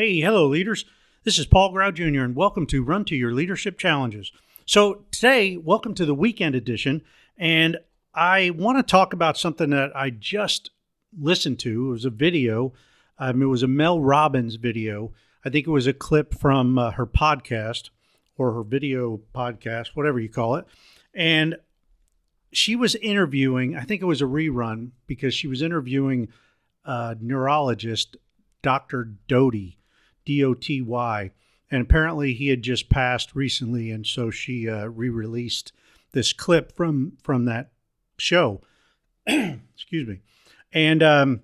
Hey, hello, leaders. This is Paul Grau Jr., and welcome to Run to Your Leadership Challenges. So today, welcome to the weekend edition, and I want to talk about something that I just listened to. It was a video. It was a Mel Robbins video. I think it was a clip from her podcast or her video podcast, whatever you call it. And she was interviewing, I think it was a rerun, because she was interviewing neurologist Dr. Doty, D-O-T-Y. And apparently he had just passed recently, and so she re-released this clip from that show. Excuse me. And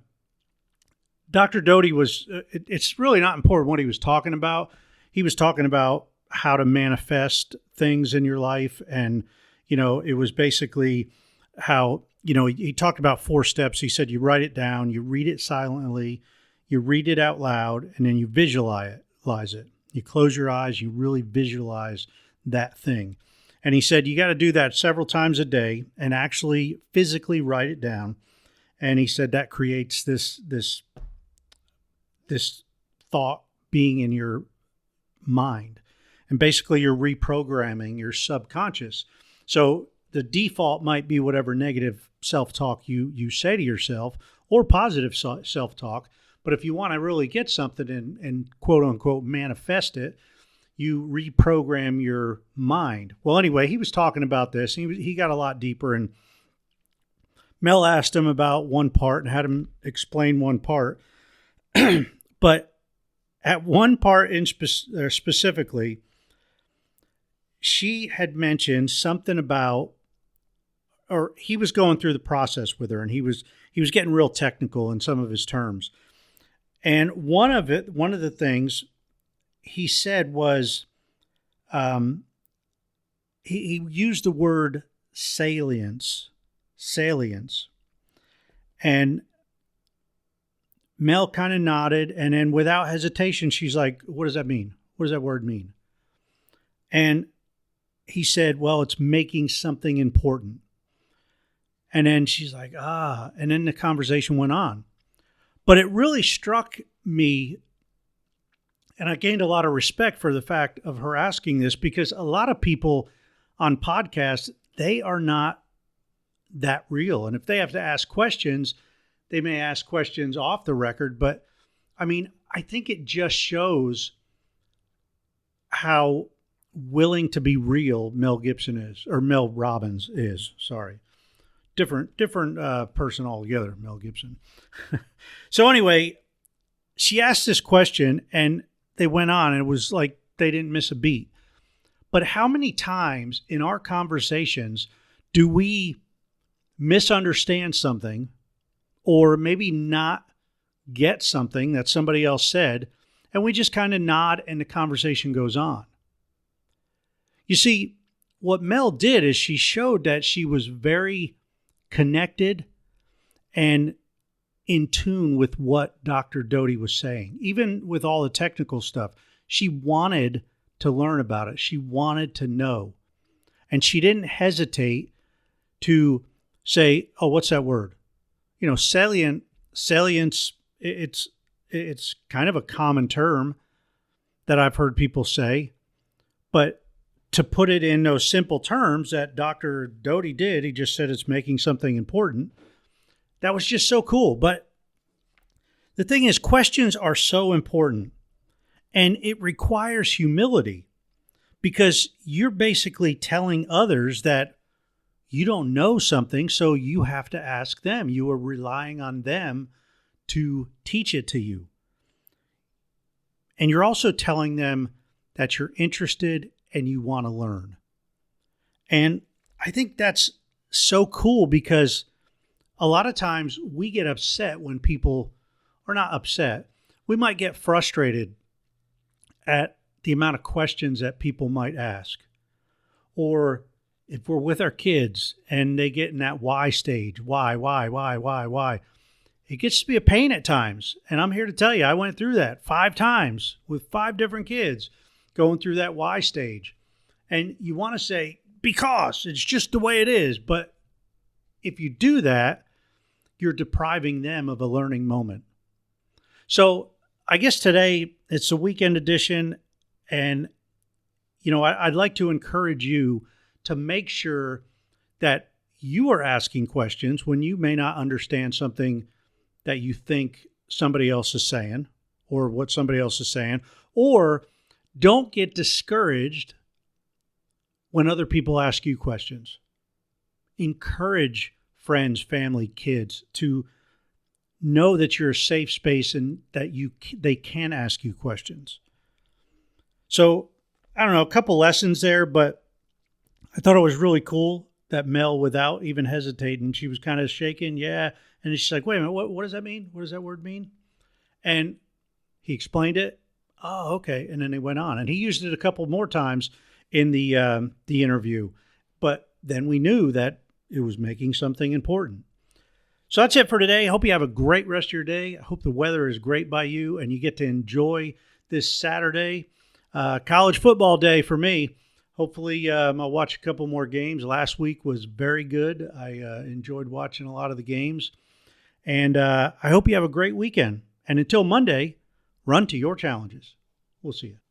Dr. Doty was, it's really not important what he was talking about. He was talking about how to manifest things in your life. And, you know, it was basically how, you know, he talked about 4 steps. He said you write it down, you read it silently, you read it out loud, and then you visualize it. You close your eyes, you really visualize that thing. And he said you got to do that several times a day and actually physically write it down. And he said that creates this thought being in your mind. And basically you're reprogramming your subconscious. So the default might be whatever negative self-talk you say to yourself or positive self-talk. But if you want to really get something and quote unquote manifest it, you reprogram your mind. Well, anyway, he was talking about this. He got a lot deeper, and Mel asked him about one part and had him explain one part. But at one part specifically, she had mentioned something about, or he was going through the process with her, and he was getting real technical in some of his terms. And one of the things he said was, he used the word salience. And Mel kind of nodded, and then without hesitation, she's like, what does that mean? What does that word mean? And he said, well, it's making something important. And then she's like, and then the conversation went on. But it really struck me, and I gained a lot of respect for the fact of her asking this, because a lot of people on podcasts, they are not that real. And if they have to ask questions, they may ask questions off the record. But I mean, I think it just shows how willing to be real Mel Robbins is. Sorry. Different person altogether, Mel Gibson. So anyway, she asked this question and they went on, and it was like they didn't miss a beat. But how many times in our conversations do we misunderstand something or maybe not get something that somebody else said, and we just kind of nod and the conversation goes on? You see, what Mel did is she showed that she was very connected and in tune with what Dr. Doty was saying. Even with all the technical stuff, she wanted to learn about it. She wanted to know. And she didn't hesitate to say, oh, what's that word? You know, salience, it's kind of a common term that I've heard people say, but to put it in those simple terms that Dr. Doty did, he just said it's making something important. That was just so cool. But the thing is, questions are so important, and it requires humility, because you're basically telling others that you don't know something, so you have to ask them. You are relying on them to teach it to you. And you're also telling them that you're interested and you want to learn. And I think that's so cool, because a lot of times we get upset when people are not upset. We might get frustrated at the amount of questions that people might ask. Or if we're with our kids and they get in that why stage, why? It gets to be a pain at times. And I'm here to tell you, I went through that 5 times with 5 different kids, going through that why stage. And you want to say, because it's just the way it is. But if you do that, you're depriving them of a learning moment. So I guess today it's a weekend edition. And, I'd like to encourage you to make sure that you are asking questions when you may not understand something that you think somebody else is saying or what somebody else is saying, or don't get discouraged when other people ask you questions. Encourage friends, family, kids to know that you're a safe space and that they can ask you questions. So, I don't know, a couple lessons there, but I thought it was really cool that Mel, without even hesitating, she was kind of shaking, yeah. And she's like, wait a minute, what does that mean? What does that word mean? And he explained it. Oh, okay. And then he went on. And he used it a couple more times in the interview. But then we knew that it was making something important. So that's it for today. I hope you have a great rest of your day. I hope the weather is great by you and you get to enjoy this Saturday. College football day for me. Hopefully, I'll watch a couple more games. Last week was very good. I enjoyed watching a lot of the games. And I hope you have a great weekend. And until Monday, run to your challenges. We'll see you.